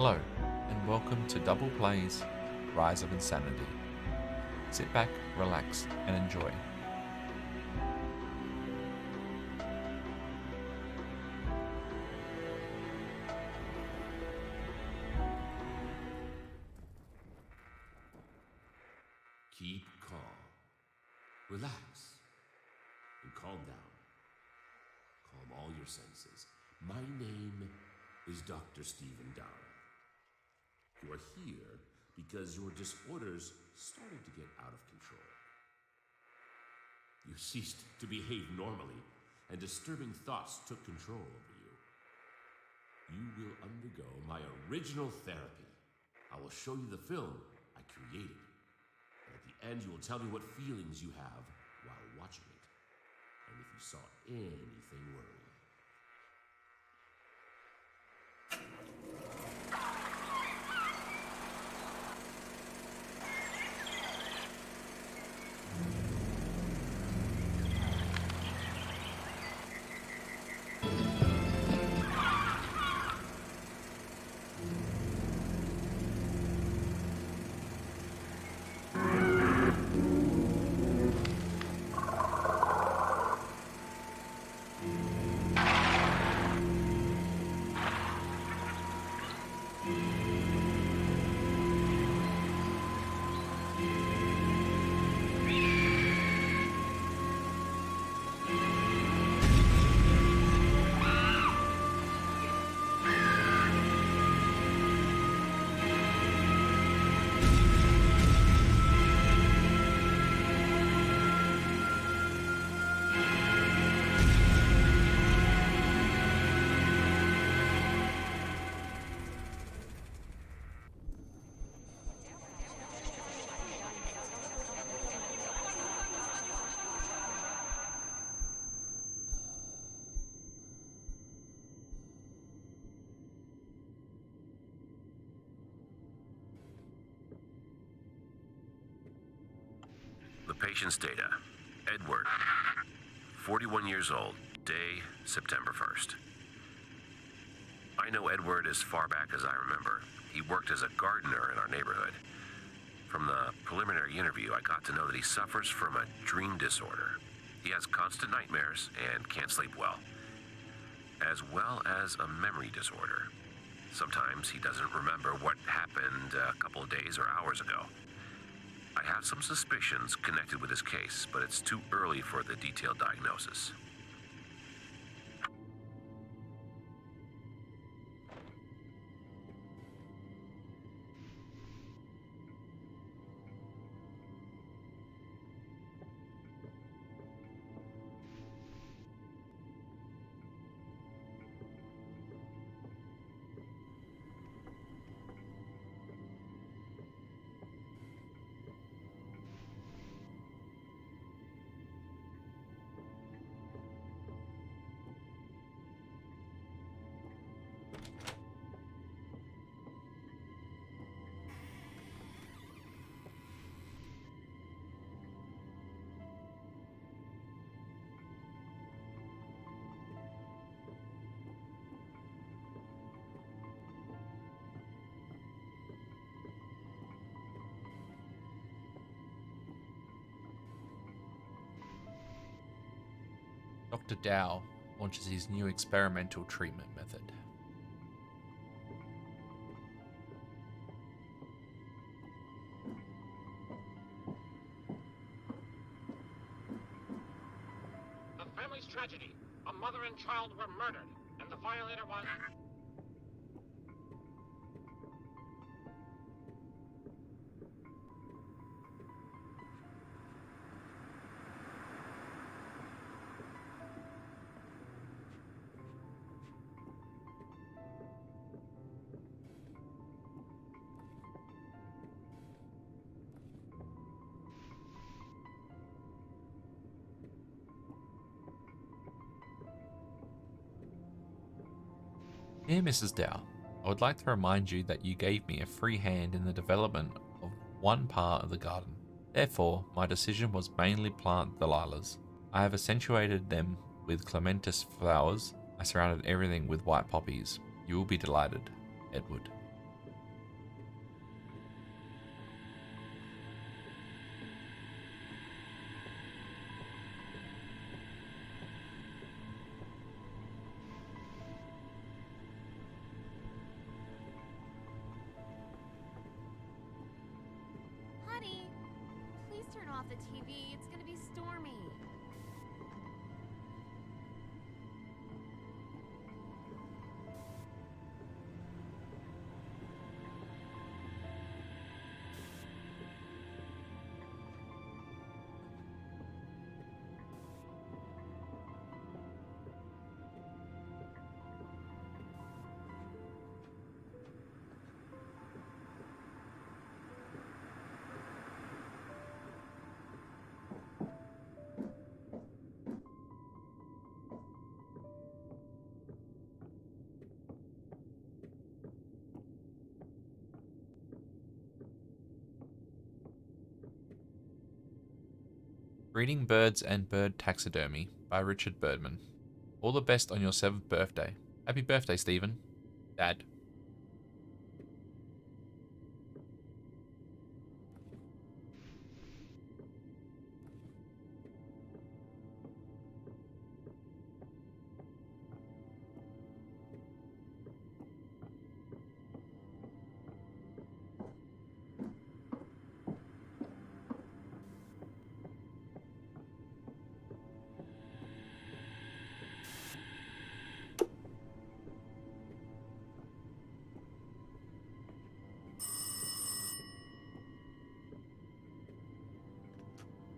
Hello, and welcome to Double Play's Rise of Insanity. Sit back, relax, and enjoy. Keep calm. Relax. And calm down. Calm all your senses. My name is Dr. Stephen Dowell. You are here because your disorders started to get out of control. You ceased to behave normally, and disturbing thoughts took control over you. You will undergo my original therapy. I will show you the film I created. And at the end, you will tell me what feelings you have while watching it, and if you saw anything worrying. The patient's data. Edward, 41 years old, day September 1st. I know Edward as far back as I remember. He worked as a gardener in our neighborhood. From the preliminary interview, I got to know that he suffers from a dream disorder. He has constant nightmares and can't sleep well as a memory disorder. Sometimes he doesn't remember what happened a couple of days or hours ago. I have some suspicions connected with his case, but it's too early for the detailed diagnosis. Dr. Dow launches his new experimental treatment method. A family's tragedy. A mother and child were murdered, and the violator was... Dear Mrs. Dow, I would like to remind you that you gave me a free hand in the development of one part of the garden. Therefore, my decision was mainly plant the lilas. I have accentuated them with clematis flowers. I surrounded everything with white poppies. You will be delighted, Edward. off the TV. It's gonna be stormy. Breeding Birds and Bird Taxidermy by Richard Birdman. All the best on your 7th birthday. Happy birthday, Stephen. Dad.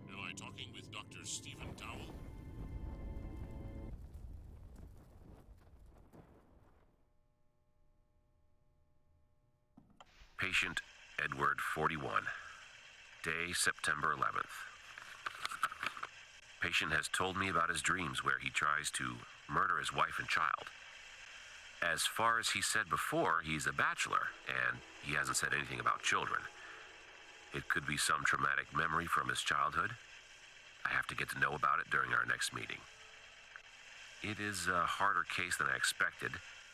Am I talking with Dr. Stephen Dowell? Patient Edward, 41. Day, September 11th. Patient has told me about his dreams where he tries to murder his wife and child. As far as he said before, he's a bachelor, and he hasn't said anything about children. It could be some traumatic memory from his childhood. I have to get to know about it during our next meeting. It is a harder case than I expected.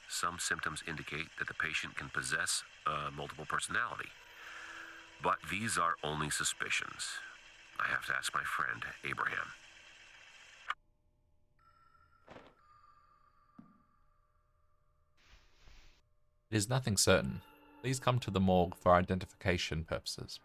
Some symptoms indicate that the patient can possess multiple personality. But these are only suspicions. I have to ask my friend, Abraham. It is nothing certain. Please come to the morgue for identification purposes.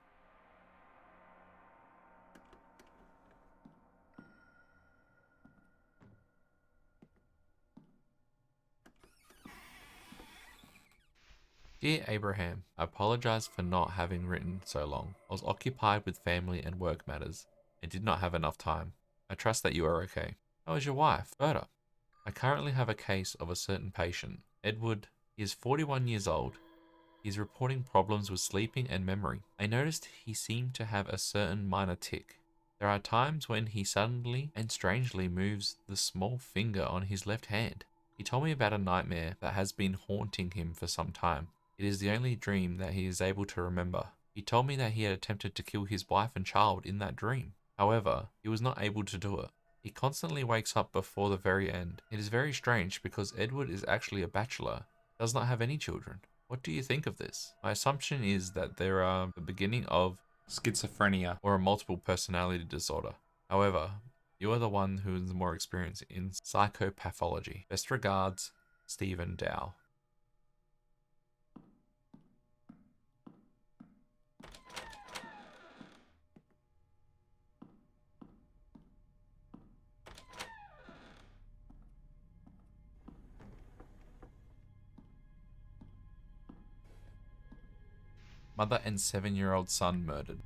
Dear Abraham, I apologize for not having written so long. I was occupied with family and work matters and did not have enough time. I trust that you are okay. How is your wife, Berta? I currently have a case of a certain patient, Edward. He is 41 years old. He is reporting problems with sleeping and memory. I noticed he seemed to have a certain minor tic. There are times when he suddenly and strangely moves the small finger on his left hand. He told me about a nightmare that has been haunting him for some time. It is the only dream that he is able to remember. He told me that he had attempted to kill his wife and child in that dream. However, he was not able to do it. He constantly wakes up before the very end. It is very strange because Edward is actually a bachelor, does not have any children. What do you think of this? My assumption is that there are the beginning of schizophrenia or a multiple personality disorder. However, you are the one who is more experienced in psychopathology. Best regards, Stephen Dow. Mother and 7-year-old son murdered.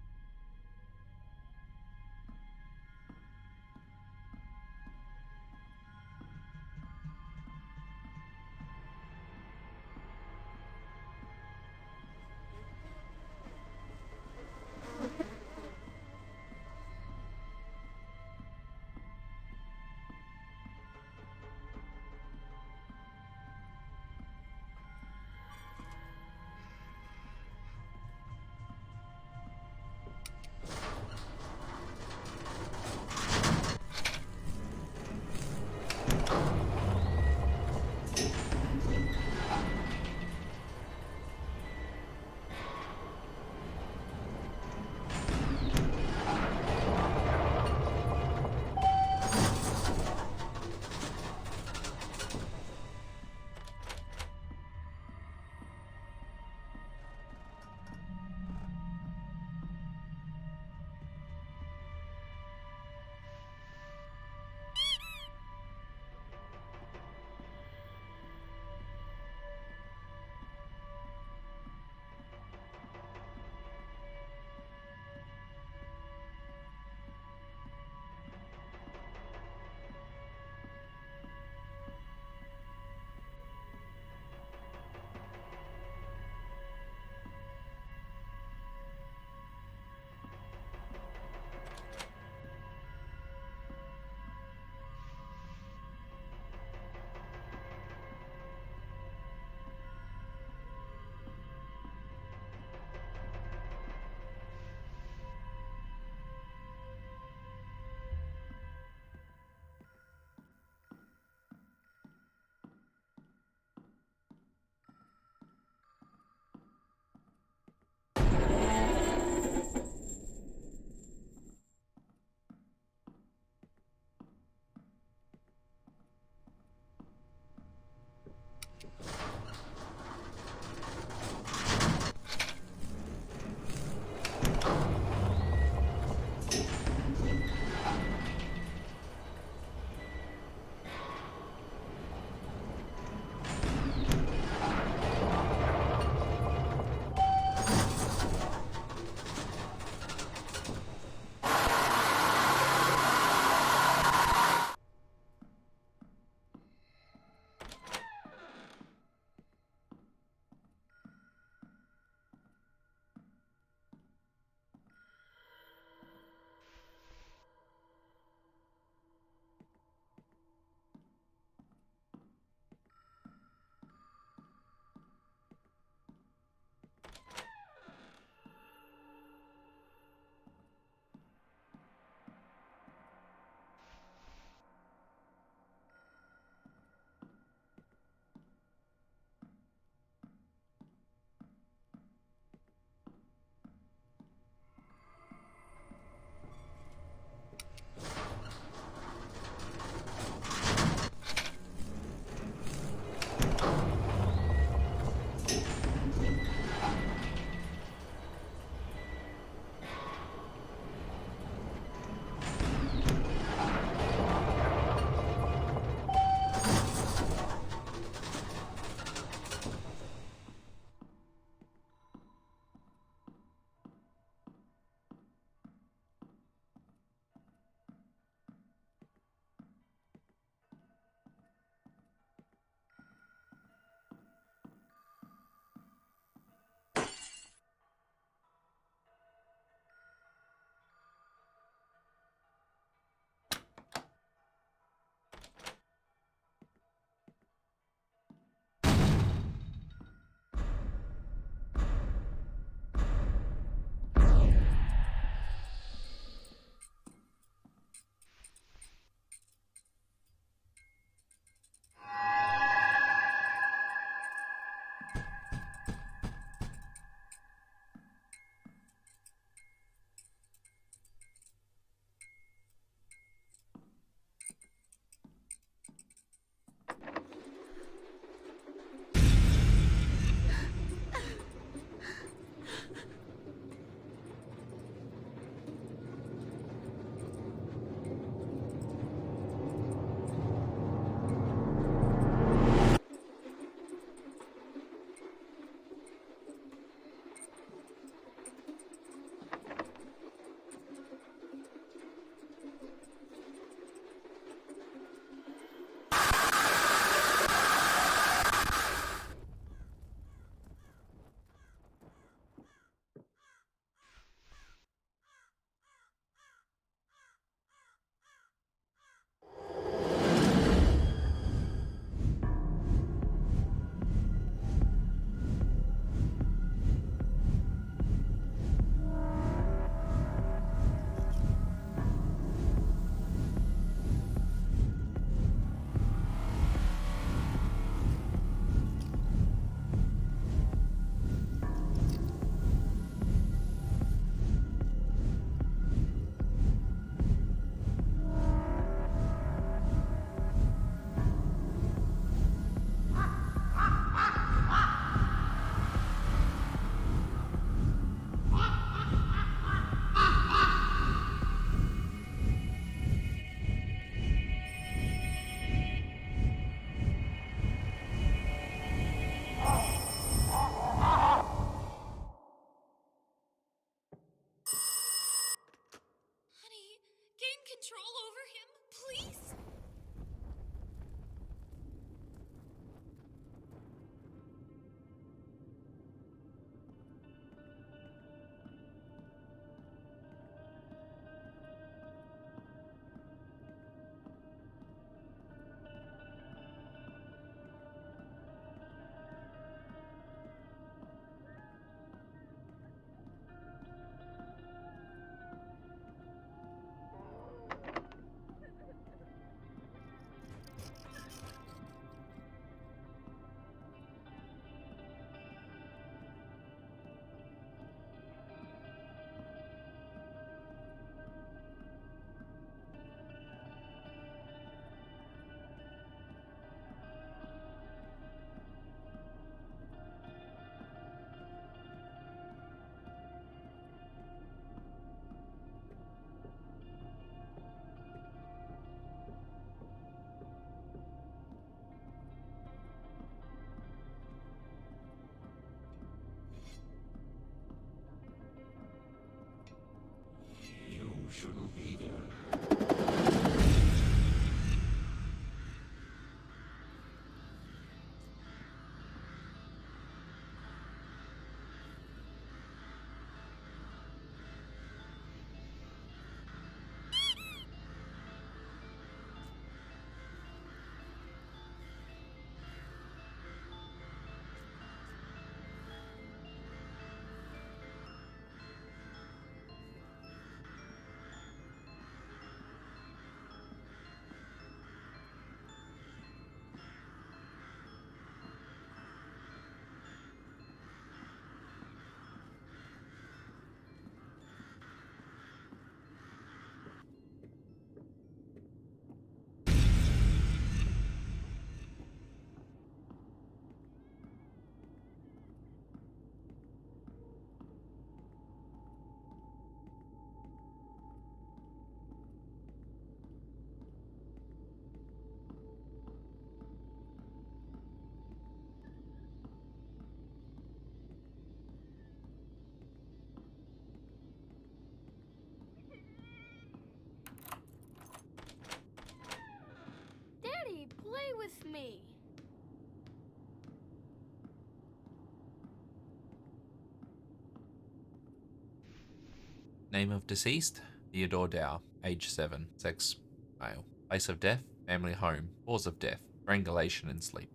Name of deceased, Theodore Dow, age 7, sex, male. Place of death, family home. Cause of death, strangulation and sleep.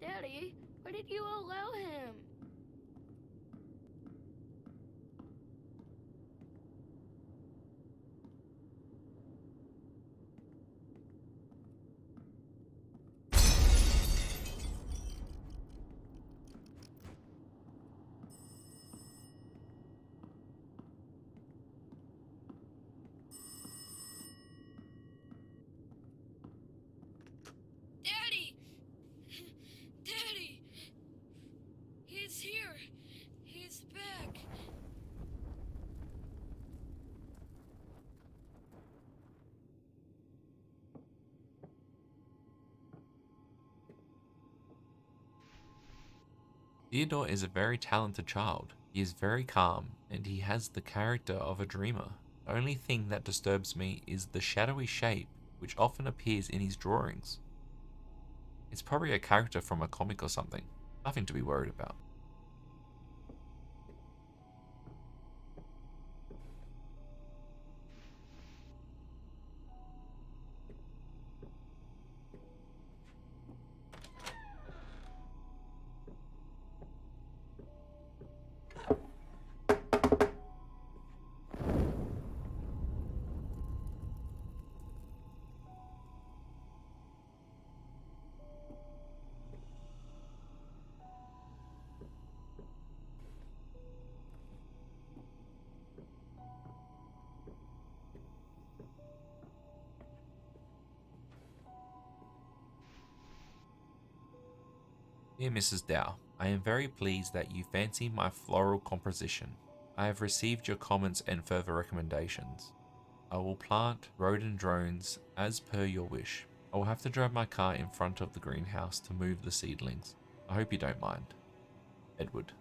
Daddy, why did you allow him? Daddy! Daddy! He's here! He's back! Theodore is a very talented child. He is very calm, and he has the character of a dreamer. The only thing that disturbs me is the shadowy shape which often appears in his drawings. It's probably a character from a comic or something. Nothing to be worried about. Dear Mrs. Dow, I am very pleased that you fancy my floral composition. I have received your comments and further recommendations. I will plant rhododendrons as per your wish. I will have to drive my car in front of the greenhouse to move the seedlings. I hope you don't mind. Edward.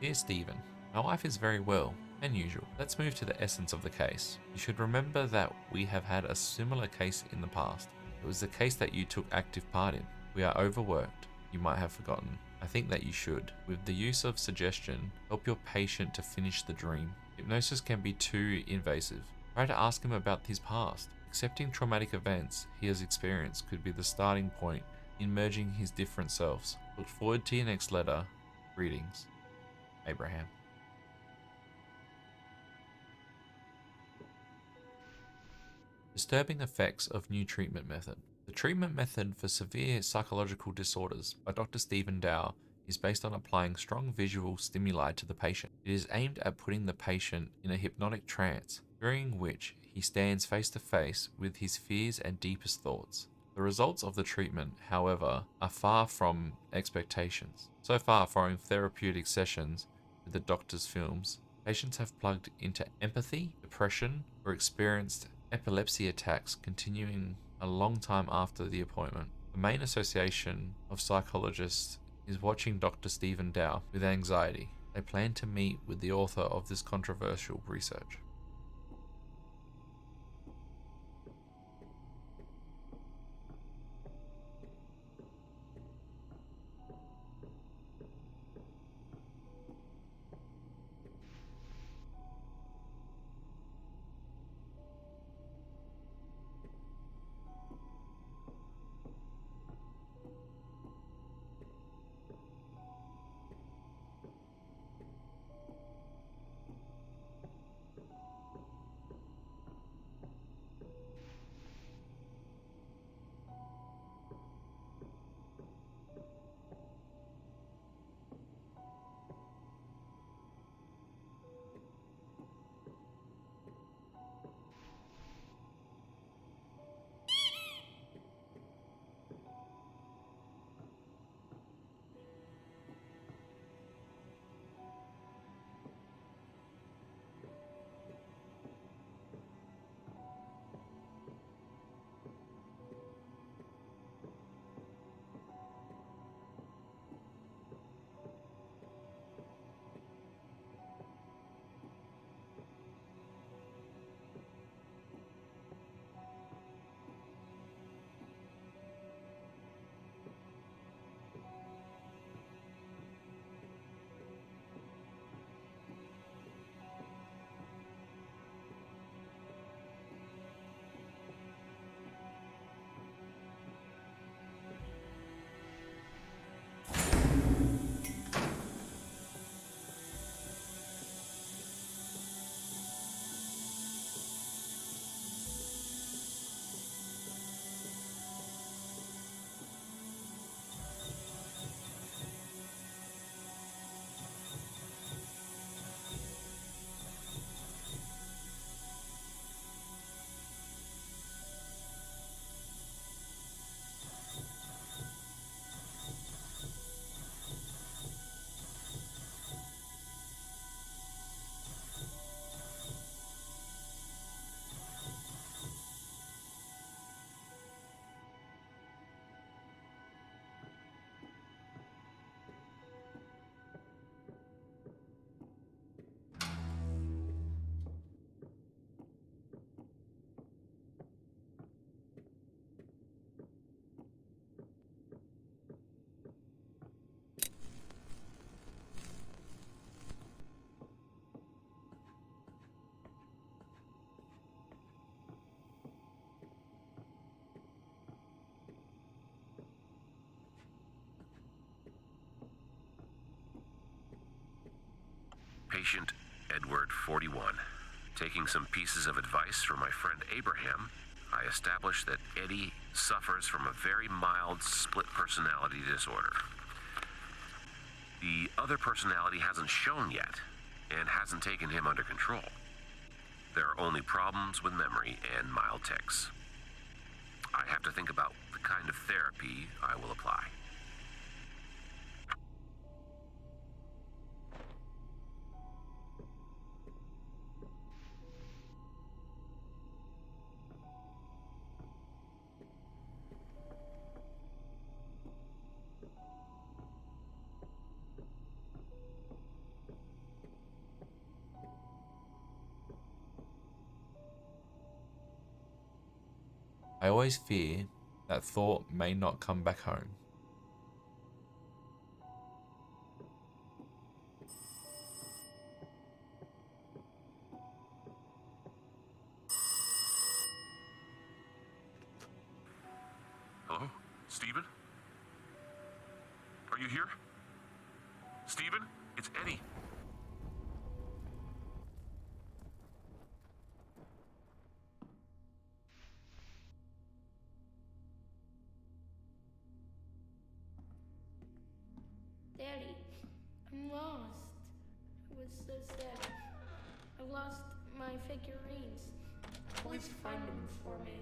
Dear Stephen, my wife is very well, and usual. Let's move to the essence of the case. You should remember that we have had a similar case in the past. It was the case that you took active part in. We are overworked. You might have forgotten. I think that you should, with the use of suggestion, help your patient to finish the dream. Hypnosis can be too invasive. Try to ask him about his past. Accepting traumatic events he has experienced could be the starting point in merging his different selves. Look forward to your next letter. Greetings. Abraham. Disturbing effects of new treatment method. The treatment method for severe psychological disorders by Dr. Stephen Dow is based on applying strong visual stimuli to the patient. It is aimed at putting the patient in a hypnotic trance, during which he stands face to face with his fears and deepest thoughts. The results of the treatment, however, are far from expectations. So far, following therapeutic sessions with the doctor's films, patients have plugged into empathy, depression, or experienced epilepsy attacks continuing a long time after the appointment. The main association of psychologists is watching Dr. Stephen Dow with anxiety. They plan to meet with the author of this controversial research. Patient Edward, 41. Taking some pieces of advice from my friend Abraham, I established that Eddie suffers from a very mild split personality disorder. The other personality hasn't shown yet and hasn't taken him under control. There are only problems with memory and mild tics. I have to think about the kind of therapy I will apply. I always fear that thought may not come back home. Hello? Steven? Are you here? Steven? It's Eddie. Daddy, I'm lost. I was so sad. I lost my figurines. Please find them for me.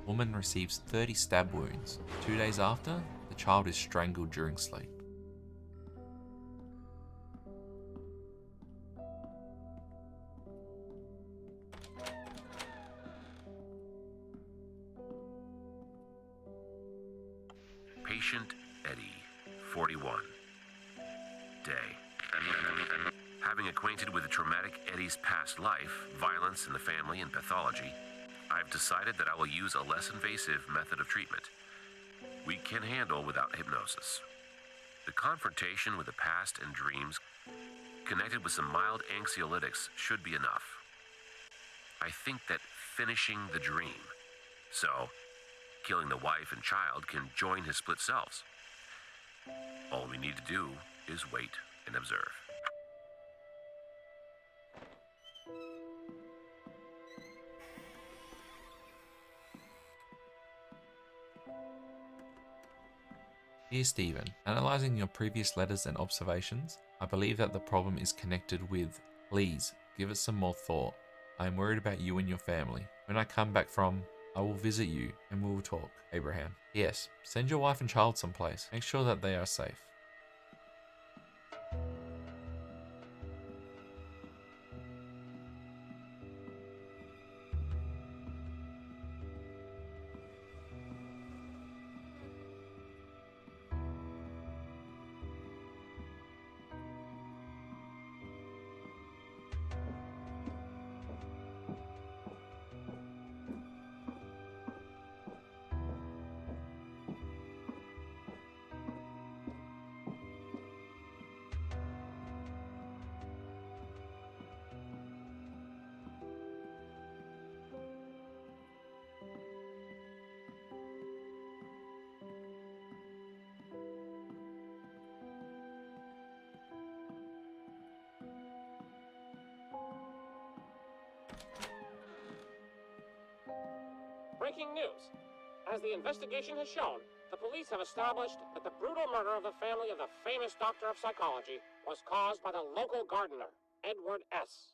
Woman receives 30 stab wounds. 2 days after, the child is strangled during sleep. Patient Eddie, 41. Day. Having acquainted with the traumatic Eddie's past life, violence in the family, and pathology, I've decided that I will use a less invasive method of treatment we can handle without hypnosis. The confrontation with the past and dreams, connected with some mild anxiolytics, should be enough. I think that finishing the dream, so killing the wife and child, can join his split selves. All we need to do is wait and observe. Dear Stephen, analysing your previous letters and observations, I believe that the problem is connected with, please, give it some more thought. I am worried about you and your family. When I come back I will visit you and we will talk, Abraham. Yes, send your wife and child someplace. Make sure that they are safe. breaking news. As the investigation has shown, the police have established that the brutal murder of the family of the famous doctor of psychology was caused by the local gardener, Edward S.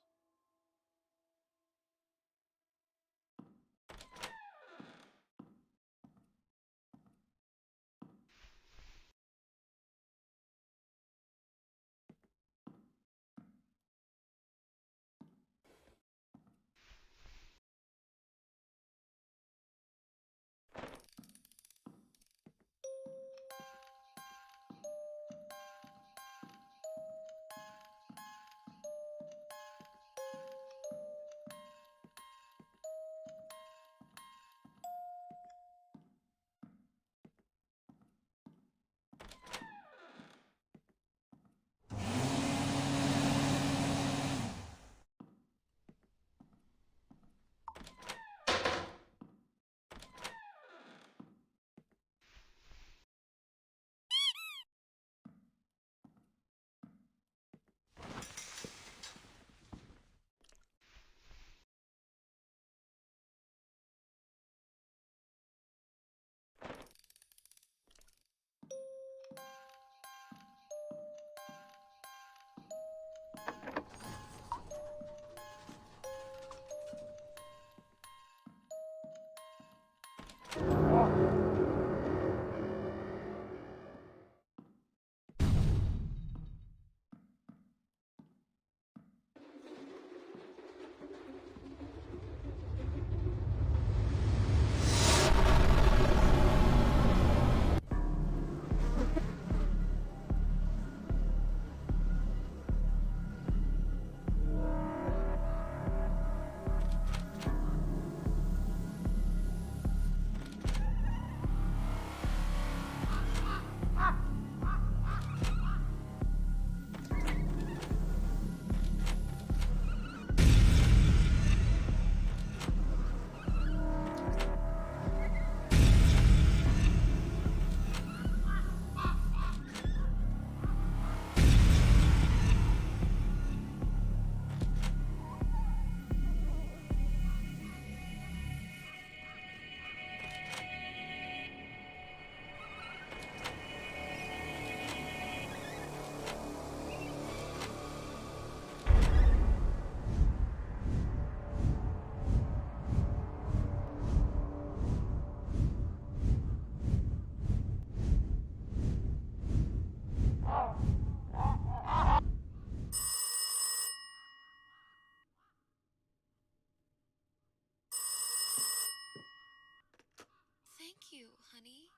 Thank you, honey.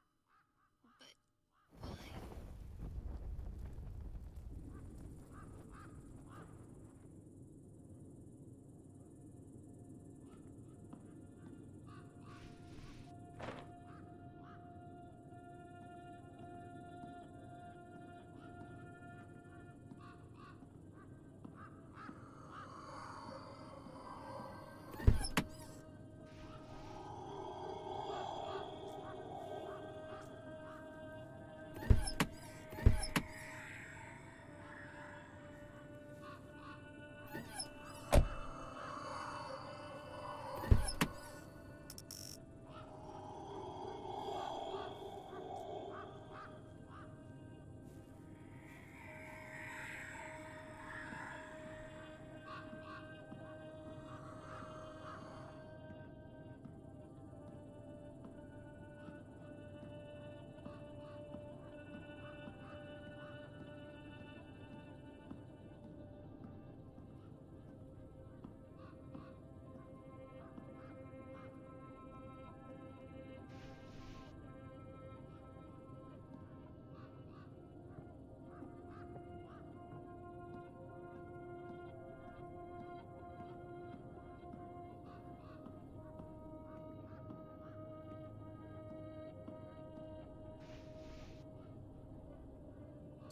But why?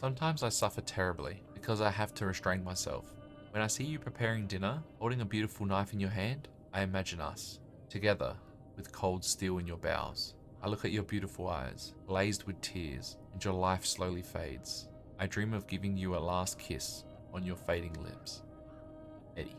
Sometimes I suffer terribly because I have to restrain myself. When I see you preparing dinner, holding a beautiful knife in your hand, I imagine us, together, with cold steel in your bowels. I look at your beautiful eyes, glazed with tears, and your life slowly fades. I dream of giving you a last kiss on your fading lips. Eddie.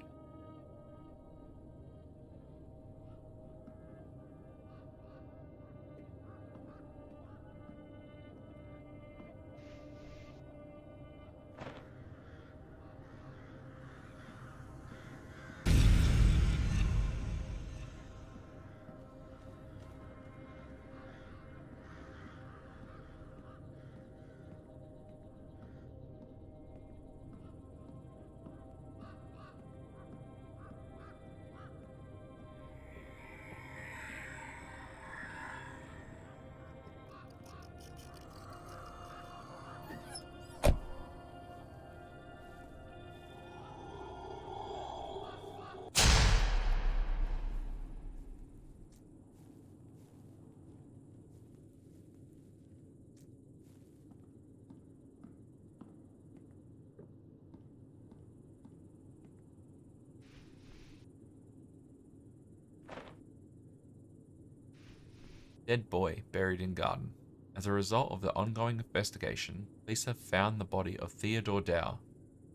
Dead boy buried in garden. As a result of the ongoing investigation, police have found the body of Theodore Dow.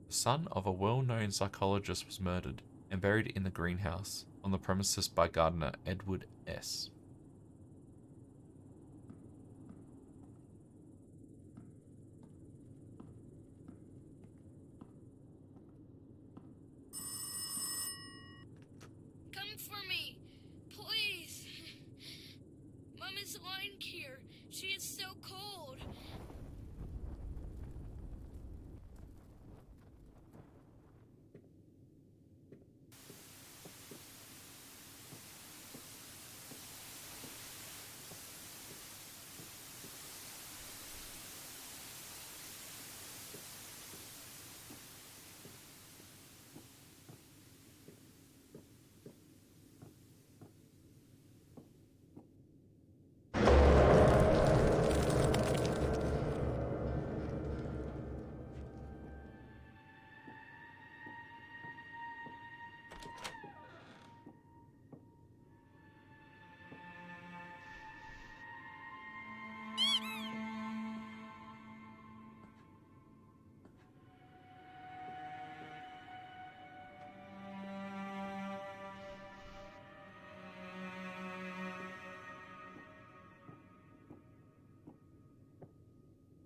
The son of a well-known psychologist was murdered and buried in the greenhouse on the premises by gardener Edward S. Come for me, please. Mom is lying here. She is so cold.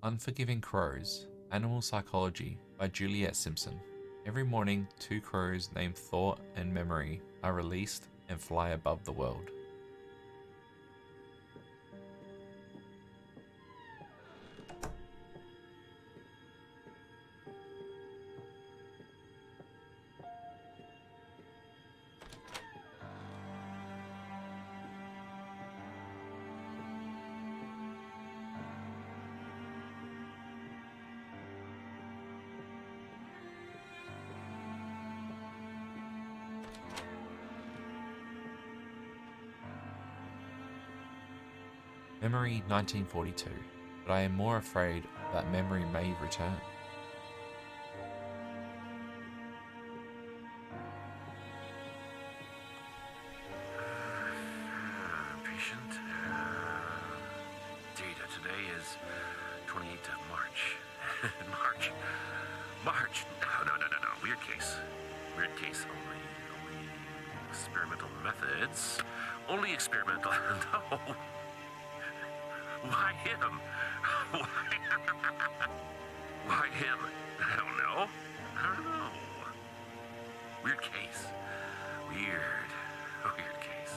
Unforgiving Crows, Animal Psychology by Juliet Simpson. Every morning, two crows named Thought and Memory are released and fly above the world. Memory 1942, but I am more afraid that memory may return. Patient. Data today is 28th of March. March. No. Weird case. Only experimental methods. Only experimental. No. Why him? Why him? I don't know. Weird case. Weird case.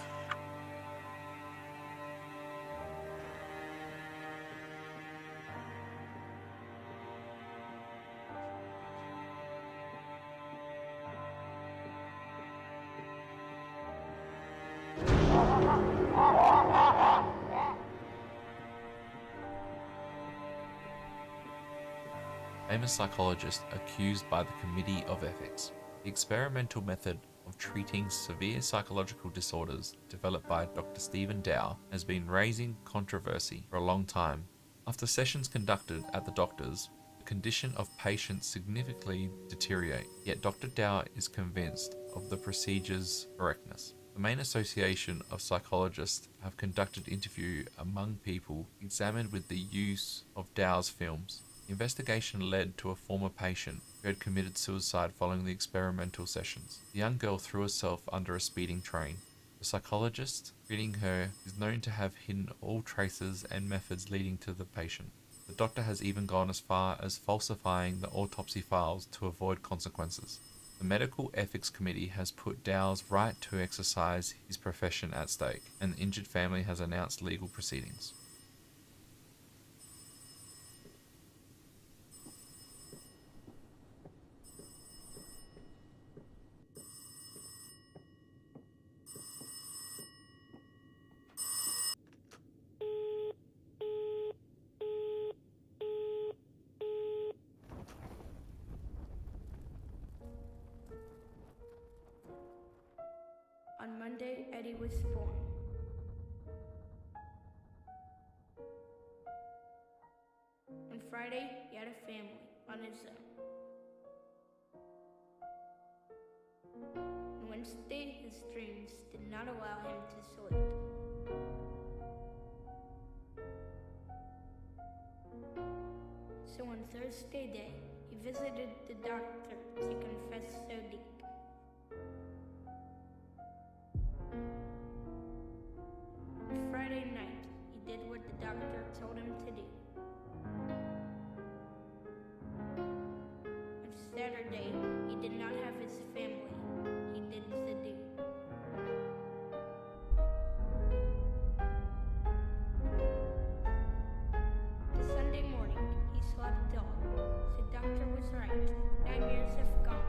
Famous psychologist accused by the Committee of Ethics. The experimental method of treating severe psychological disorders developed by Dr. Stephen Dow has been raising controversy for a long time. After sessions conducted at the doctor's, the condition of patients significantly deteriorate, yet Dr. Dow is convinced of the procedure's correctness. The main association of psychologists have conducted interview among people examined with the use of Dow's films. The investigation led to a former patient who had committed suicide following the experimental sessions. The young girl threw herself under a speeding train. The psychologist treating her is known to have hidden all traces and methods leading to the patient. The doctor has even gone as far as falsifying the autopsy files to avoid consequences. The Medical Ethics Committee has put Dow's right to exercise his profession at stake, and the injured family has announced legal proceedings. On Monday, Eddie was born. On Friday, he had a family on his own. On Wednesday, his dreams did not allow him to sleep. Thursday day, he visited the doctor to confess so deep. On Friday night, he did what the doctor told him to do. On Saturday, he did not have his family. He did the do. The Sunday morning, he slept ill. The doctor was right. 9 years have gone.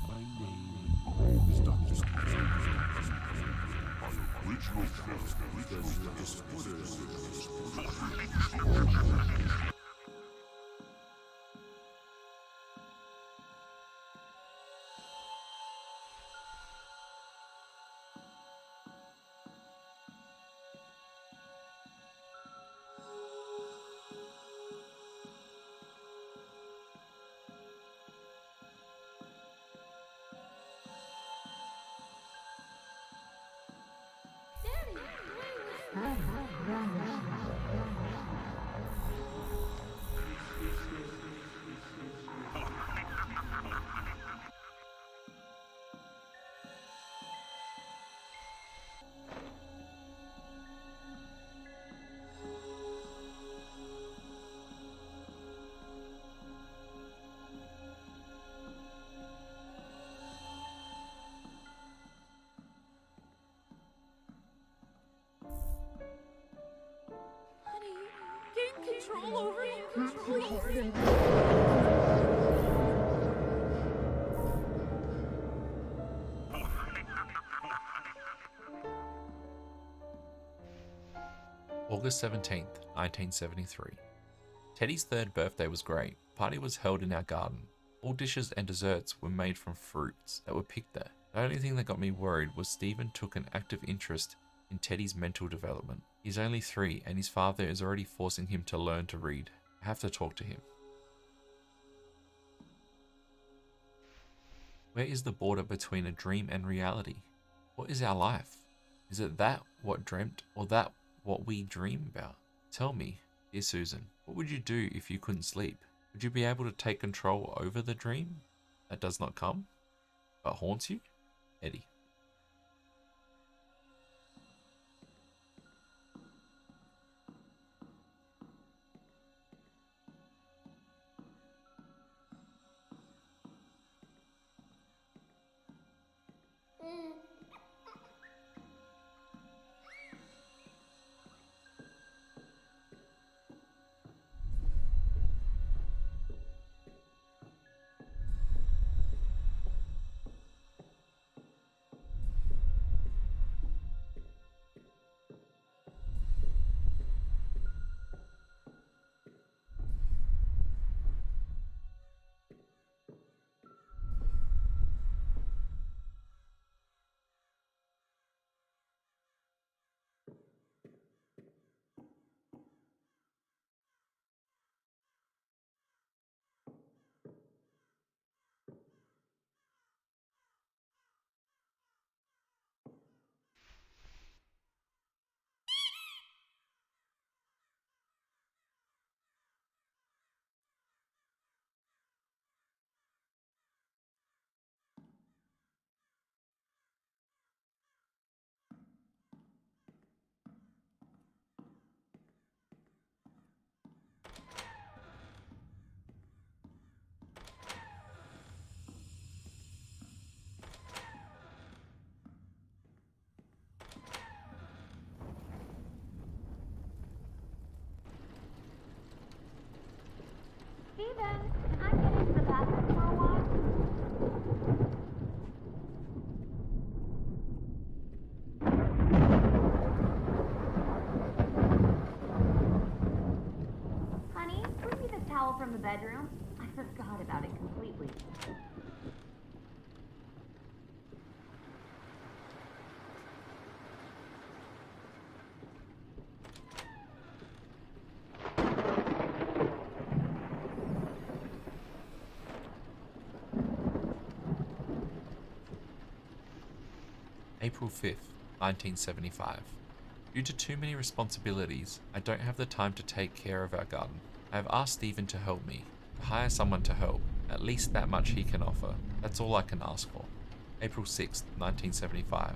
My name is Dr. Stephen. My original character is disorders. Honey, gain control over him, please. August 17th, 1973. Teddy's third birthday was great. Party was held in our garden. All dishes and desserts were made from fruits that were picked there. The only thing that got me worried was Stephen took an active interest in Teddy's mental development. He's only 3 and his father is already forcing him to learn to read. I have to talk to him. Where is the border between a dream and reality? What is our life? Is it that what dreamt or that what we dream about? Tell me, dear Susan, what would you do if you couldn't sleep? Would you be able to take control over the dream that does not come, but haunts you? Eddie. Steven, can I get into the bathroom for a while? Honey, bring me the towel from the bedroom. I forgot about it completely. April 5th, 1975. Due to too many responsibilities, I don't have the time to take care of our garden. I have asked Stephen to help me, to hire someone to help, at least that much he can offer. That's all I can ask for. April 6th, 1975.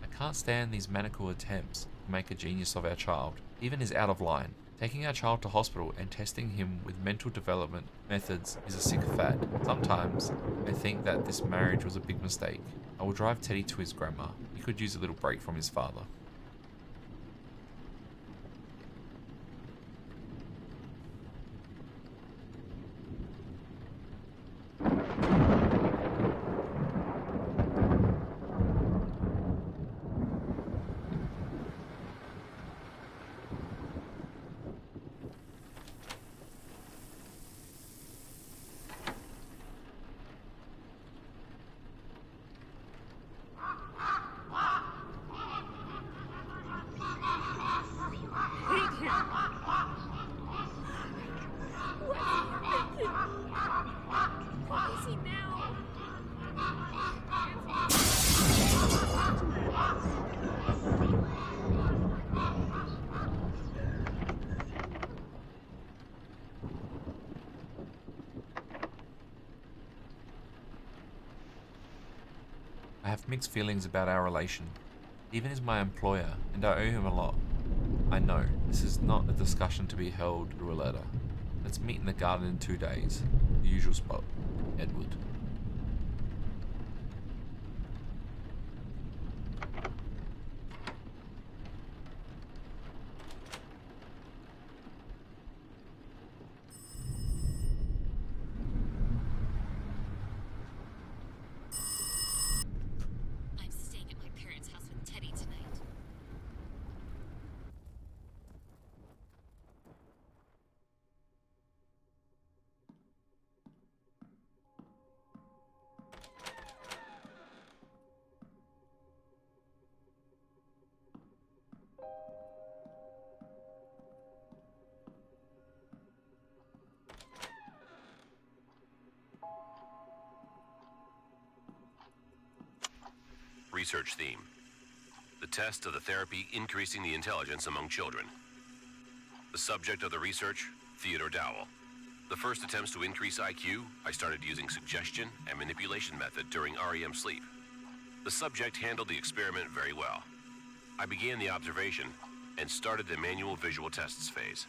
I can't stand these maniacal attempts to make a genius of our child. Stephen is out of line. Taking our child to hospital and testing him with mental development methods is a sick fad. Sometimes I think that this marriage was a big mistake. I will drive Teddy to his grandma. He could use a little break from his father. What is he now? I have mixed feelings about our relation. Stephen is my employer, and I owe him a lot. I know, this is not a discussion to be held through a letter. Let's meet in the garden in 2 days. The usual spot. Edward. I'm staying at my parents' house with Teddy tonight. Research theme. The test of the therapy increasing the intelligence among children. The subject of the research, Theodore Dowell. The first attempts to increase IQ, I started using suggestion and manipulation method during REM sleep. The subject handled the experiment very well. I began the observation and started the manual visual tests phase.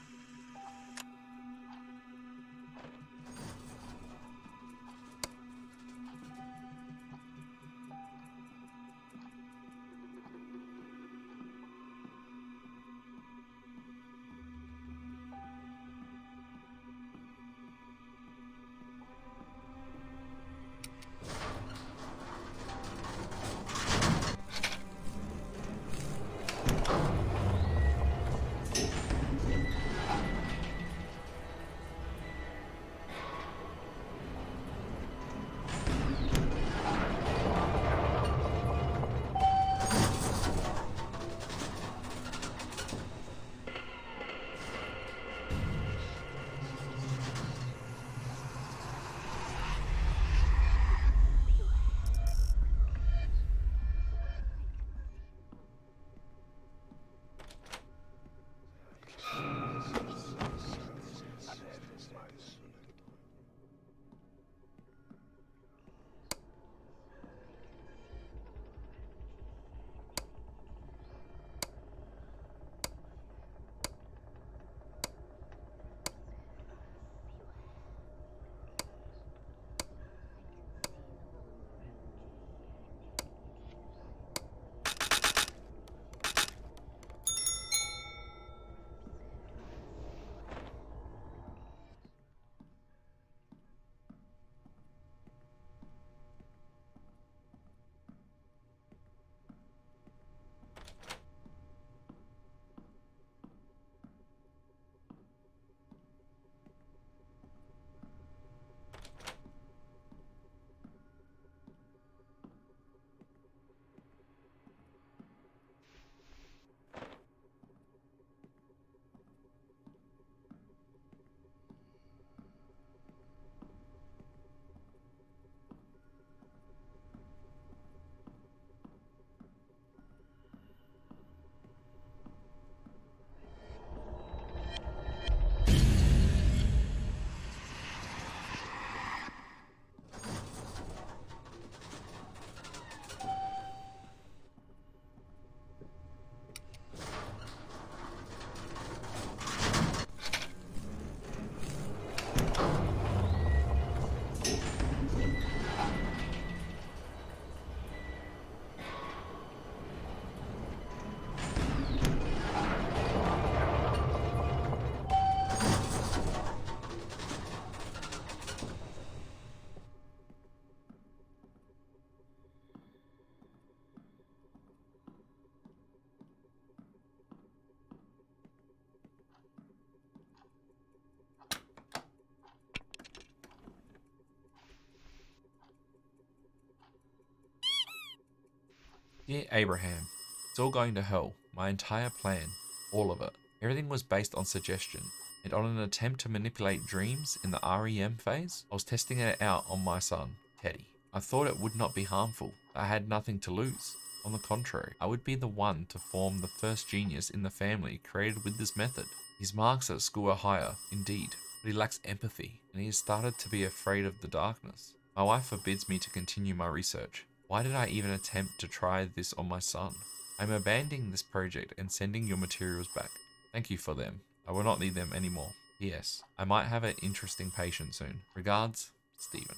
Dear Abraham, it's all going to hell. My entire plan, all of it. Everything was based on suggestion, and on an attempt to manipulate dreams in the REM phase. I was testing it out on my son, Teddy. I thought it would not be harmful. I had nothing to lose. On the contrary, I would be the one to form the first genius in the family created with this method. His marks at school are higher, indeed, but he lacks empathy, and he has started to be afraid of the darkness. My wife forbids me to continue my research. Why did I even attempt to try this on my son? I'm abandoning this project and sending your materials back. Thank you for them. I will not need them anymore. P.S. I might have an interesting patient soon. Regards, Stephen.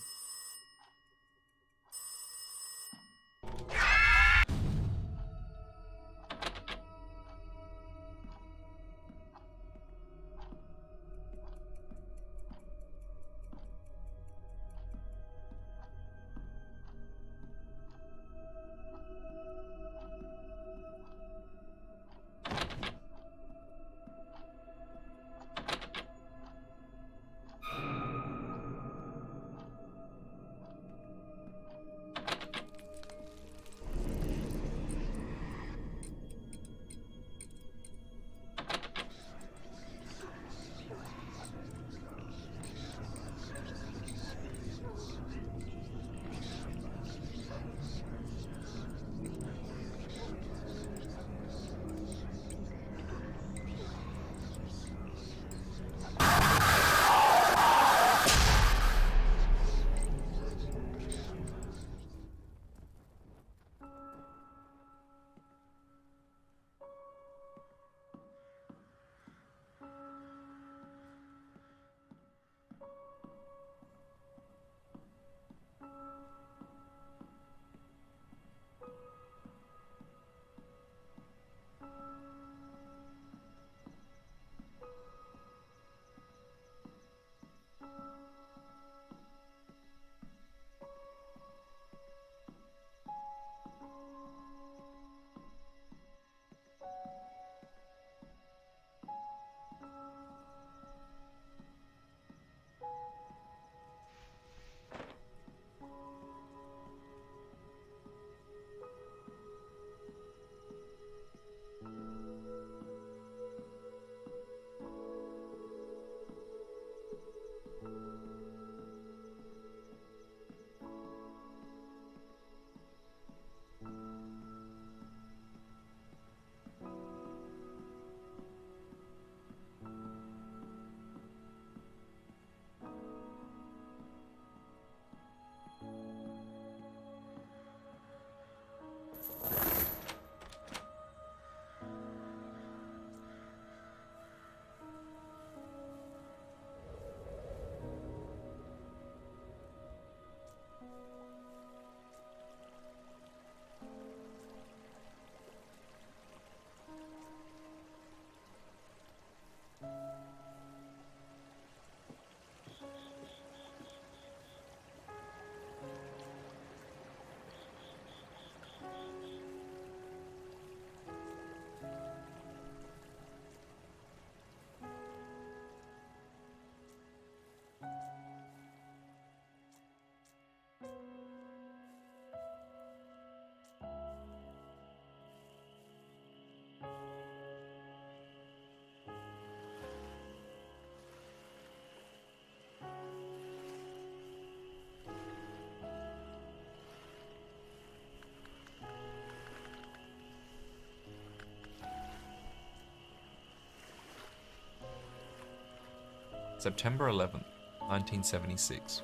September 11th, 1976.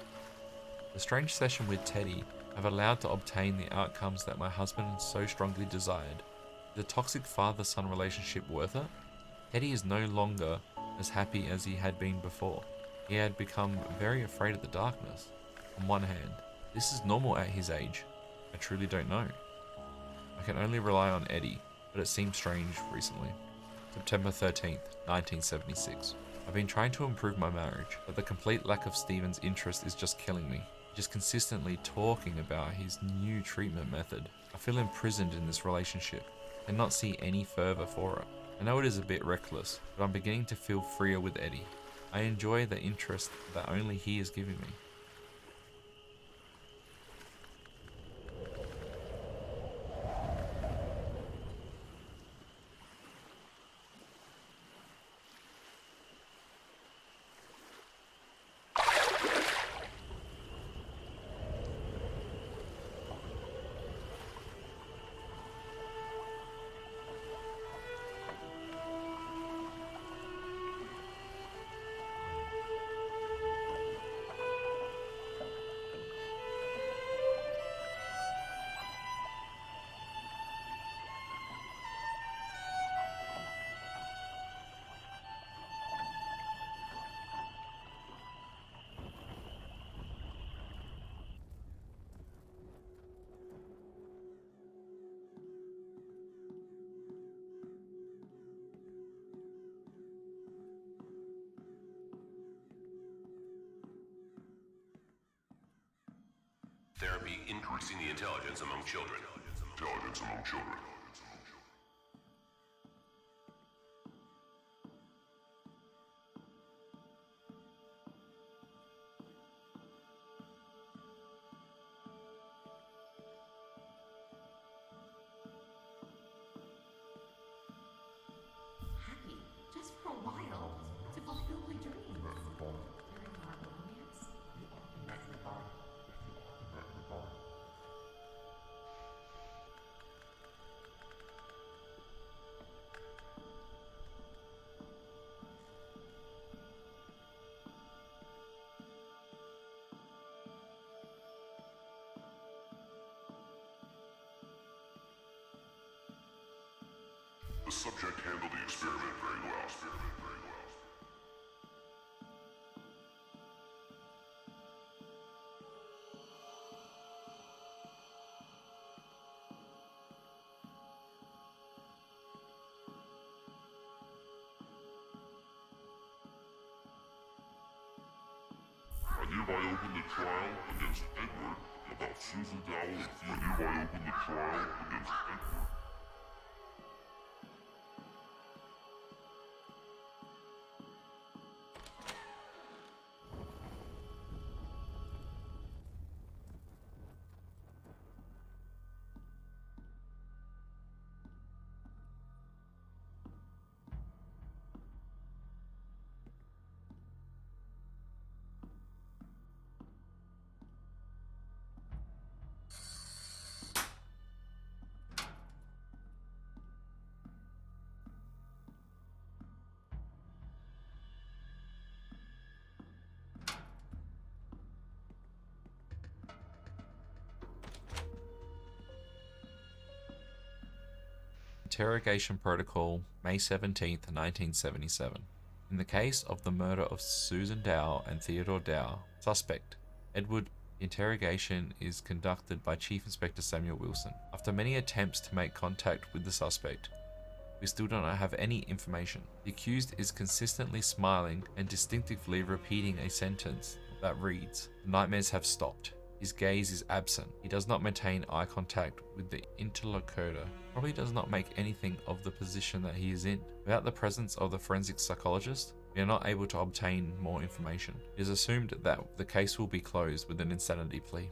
The strange session with Teddy have allowed to obtain the outcomes that my husband so strongly desired. Is a toxic father-son relationship worth it? Teddy is no longer as happy as he had been before. He had become very afraid of the darkness. On one hand, this is normal at his age. I truly don't know. I can only rely on Eddie, but it seems strange recently. September 13th, 1976. I've been trying to improve my marriage, but the complete lack of Steven's interest is just killing me. Just consistently talking about his new treatment method. I feel imprisoned in this relationship and not see any further for it. I know it is a bit reckless, but I'm beginning to feel freer with Eddie. I enjoy the interest that only he is giving me. Therapy increasing the intelligence among children. Intelligence among children. Happy, just for a while, to fulfill my dreams. During our romance. The subject handled the experiment very well. I hereby open the trial against Edward about Susan Dowell and Theodore. I hereby open the trial against Edward. Interrogation Protocol, May 17th, 1977. In the case of the murder of Susan Dow and Theodore Dow, suspect, Edward, interrogation is conducted by Chief Inspector Samuel Wilson. After many attempts to make contact with the suspect, we still do not have any information. The accused is consistently smiling and distinctively repeating a sentence that reads, "The nightmares have stopped." His gaze is absent. He does not maintain eye contact with the interlocutor. Probably does not make anything of the position that he is in. Without the presence of the forensic psychologist, we are not able to obtain more information. It is assumed that the case will be closed with an insanity plea.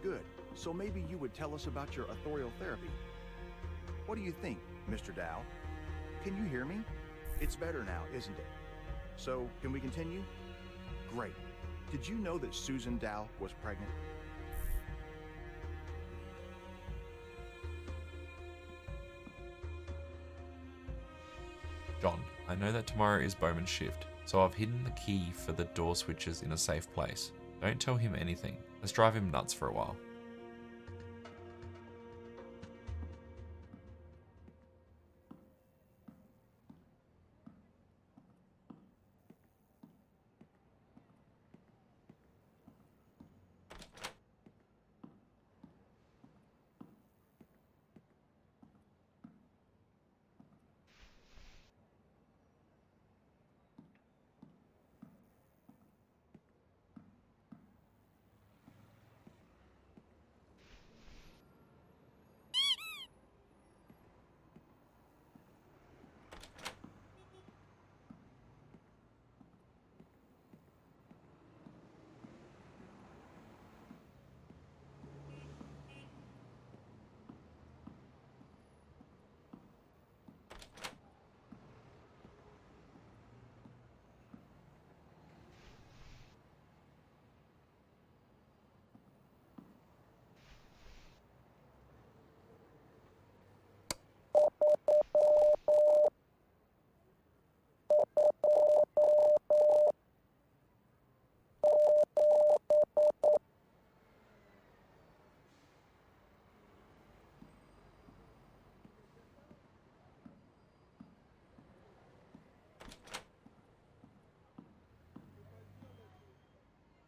Good. So maybe you would tell us about your authorial therapy. What do you think, Mr. Dow? Can you hear me? It's better now, isn't it? So, can we continue? Great. Did you know that Susan Dow was pregnant? John, I know that tomorrow is Bowman's shift, so I've hidden the key for the door switches in a safe place. Don't tell him anything. Let's drive him nuts for a while.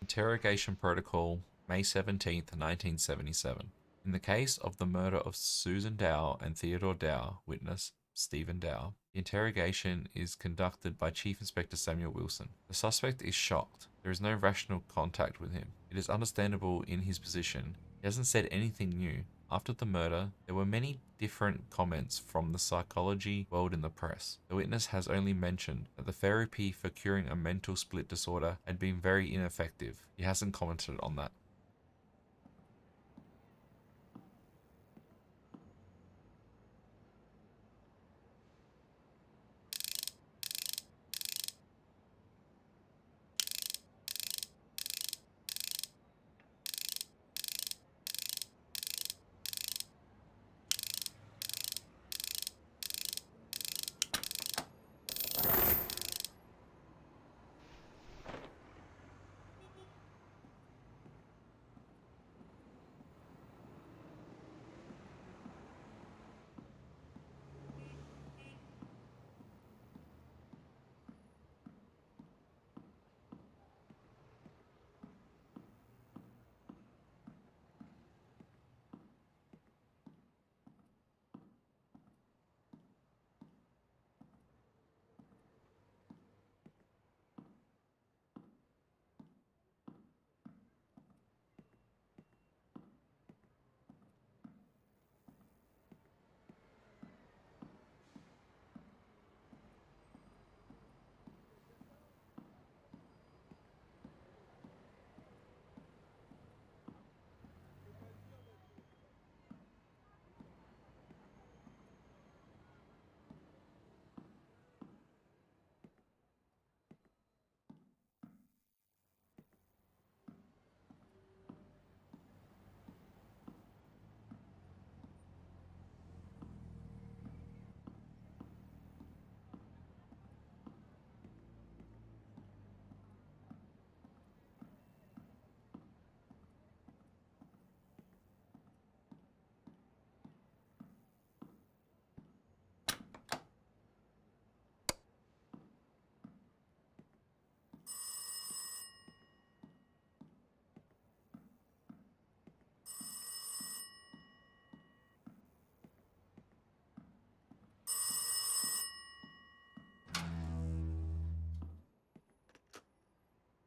Interrogation Protocol, May 17th, 1977. In the case of the murder of Susan Dow and Theodore Dow, witness Stephen Dow, the interrogation is conducted by Chief Inspector Samuel Wilson. The suspect is shocked. There is no rational contact with him. It is understandable in his position. He hasn't said anything new. After the murder, there were many different comments from the psychology world in the press. The witness has only mentioned that the therapy for curing a mental split disorder had been very ineffective. He hasn't commented on that.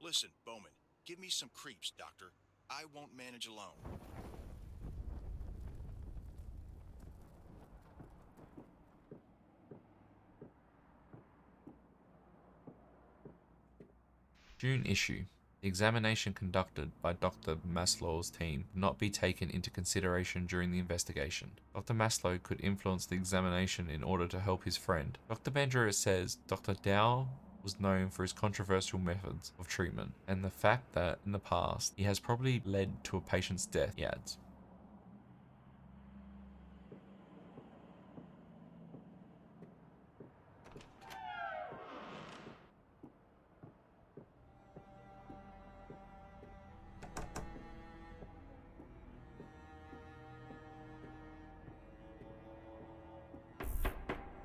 Listen, Bowman, give me some creeps, Doctor. I won't manage alone. June issue. The examination conducted by Dr. Maslow's team would not be taken into consideration during the investigation. Dr. Maslow could influence the examination in order to help his friend. Dr. Bandura says Dr. Dow was known for his controversial methods of treatment and the fact that in the past he has probably led to a patient's death, he adds.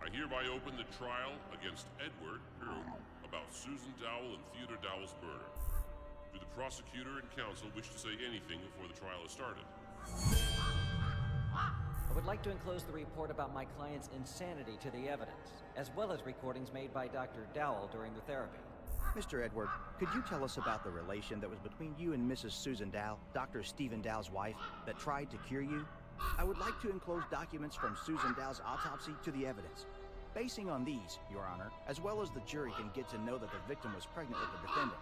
I hereby open the trial against Edward about Susan Dowell and Theodore Dowell's murder. Do the prosecutor and counsel wish to say anything before the trial is started? I would like to enclose the report about my client's insanity to the evidence, as well as recordings made by Dr. Dowell during the therapy. Mr. Edward, could you tell us about the relation that was between you and Mrs. Susan Dow, Dr. Stephen Dow's wife, that tried to cure you? I would like to enclose documents from Susan Dow's autopsy to the evidence. Basing on these, Your Honor, as well as the jury can get to know that the victim was pregnant with the defendant.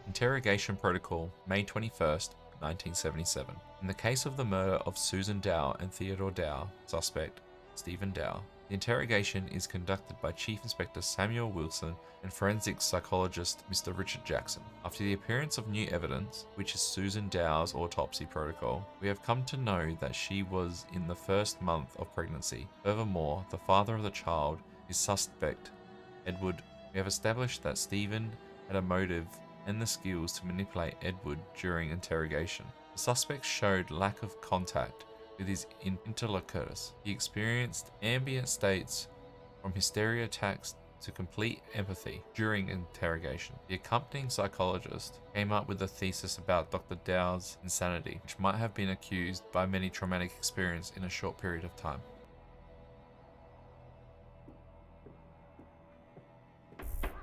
Interrogation Protocol, May 21st, 1977. In the case of the murder of Susan Dow and Theodore Dow, suspect Stephen Dow, the interrogation is conducted by Chief Inspector Samuel Wilson and forensic psychologist Mr. Richard Jackson. After the appearance of new evidence, which is Susan Dow's autopsy protocol, we have come to know that she was in the first month of pregnancy. Furthermore, the father of the child is suspect Edward. We have established that Stephen had a motive and the skills to manipulate Edward during interrogation. The suspect showed lack of contact with his interlocutors. He experienced ambient states from hysteria attacks to complete empathy during interrogation. The accompanying psychologist came up with a thesis about Dr. Dow's insanity, which might have been accused by many traumatic experience in a short period of time.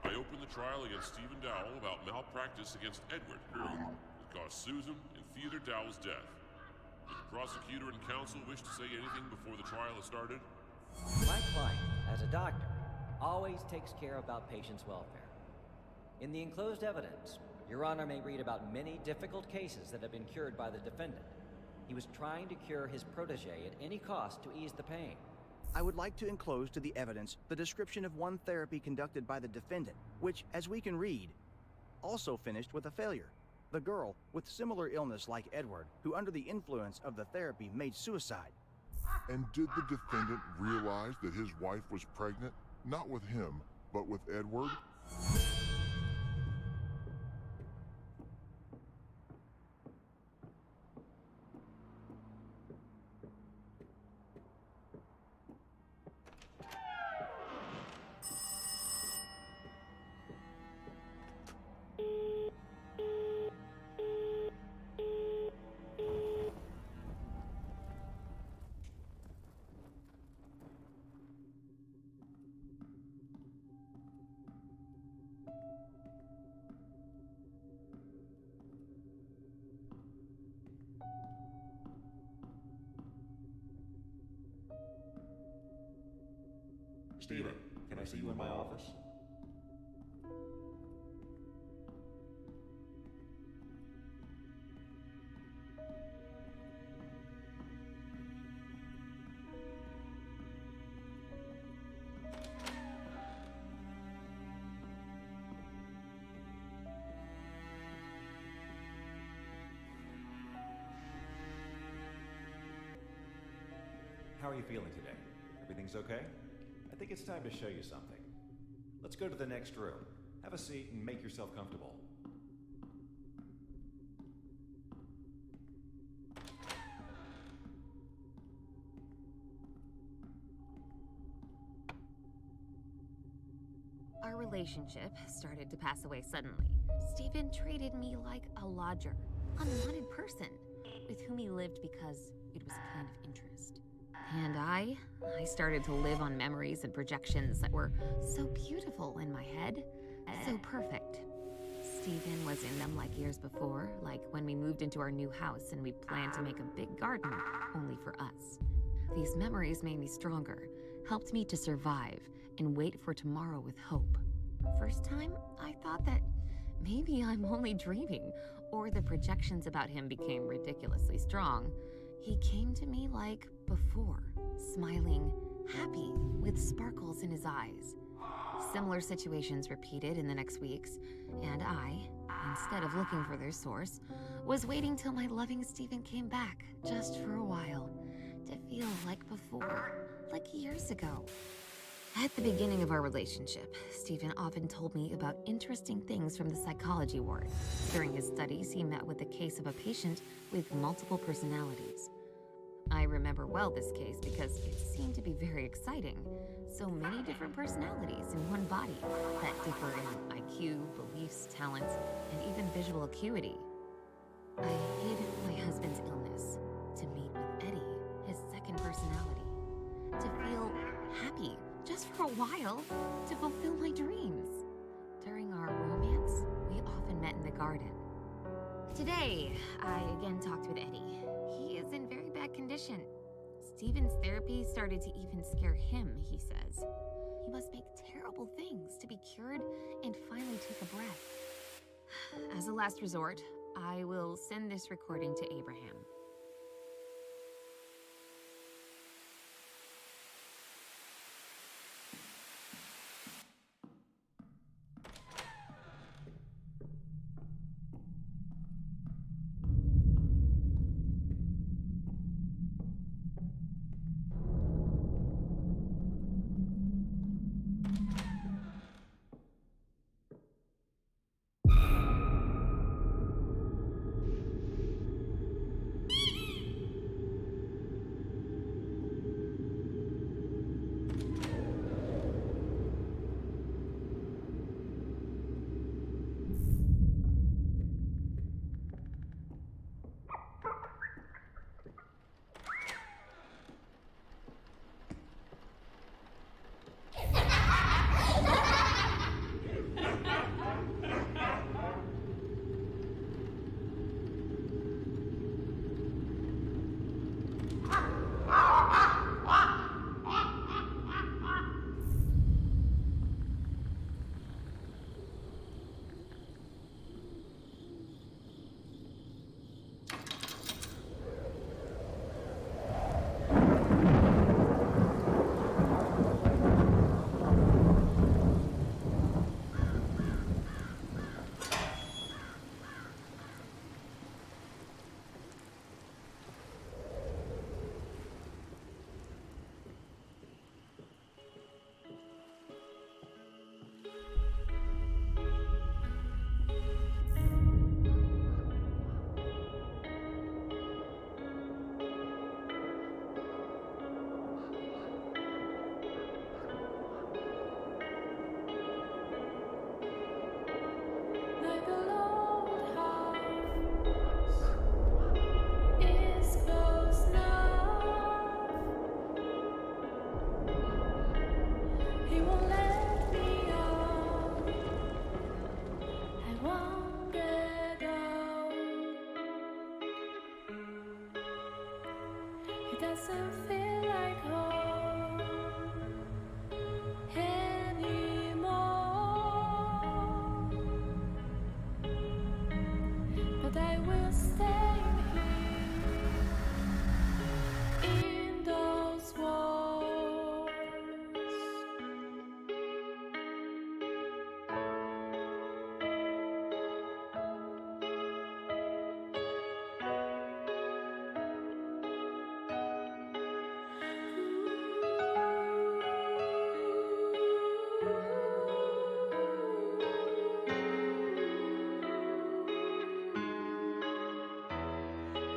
I open the trial against Stephen Dowell about malpractice against Edward, who caused Susan and Theodore Dowell's death. Did the prosecutor and counsel wish to say anything before the trial has started? My client, as a doctor, always takes care about patients' welfare. In the enclosed evidence, Your Honor may read about many difficult cases that have been cured by the defendant. He was trying to cure his protege at any cost to ease the pain. I would like to enclose to the evidence the description of one therapy conducted by the defendant, which, as we can read, also finished with a failure. The girl, with similar illness like Edward, who under the influence of the therapy made suicide. And did the defendant realize that his wife was pregnant, not with him, but with Edward? Steven, can I see you in my office? How are you feeling today? Everything's okay? I think it's time to show you something. Let's go to the next room. Have a seat and make yourself comfortable. Our relationship started to pass away suddenly. Stephen treated me like a lodger, unwanted person, with whom he lived because it was a kind of interest. And I started to live on memories and projections that were so beautiful in my head, so perfect. Stephen was in them like years before, like when we moved into our new house and we planned to make a big garden only for us. These memories made me stronger, helped me to survive and wait for tomorrow with hope. First time, I thought that maybe I'm only dreaming, or the projections about him became ridiculously strong. He came to me like before, smiling, happy, with sparkles in his eyes. Similar situations repeated in the next weeks, and I, instead of looking for their source, was waiting till my loving Stephen came back, just for a while, to feel like before, like years ago. At the beginning of our relationship, Stephen often told me about interesting things from the psychology ward. During his studies, he met with the case of a patient with multiple personalities. I remember well this case because it seemed to be very exciting. So many different personalities in one body that differ in IQ, beliefs, talents, and even visual acuity. I hid my husband's illness to meet with Eddie, his second personality, to feel happy just for a while, to fulfill my dreams. During our romance, we often met in the garden. Today, I again talked with Eddie. He is in very bad condition. Stephen's therapy started to even scare him, he says. He must make terrible things to be cured and finally take a breath. As a last resort, I will send this recording to Abraham. It doesn't feel like home anymore. But I will stay here in those walls.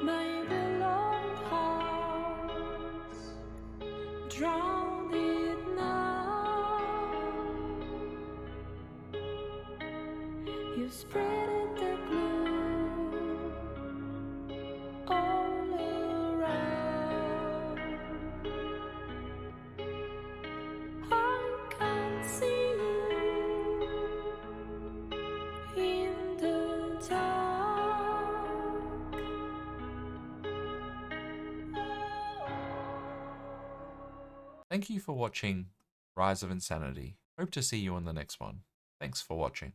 My beloved house, drowned it now. You spread the gloom all around. I can't see you in the dark. Thank you for watching Rise of Insanity. Hope to see you on the next one. Thanks for watching.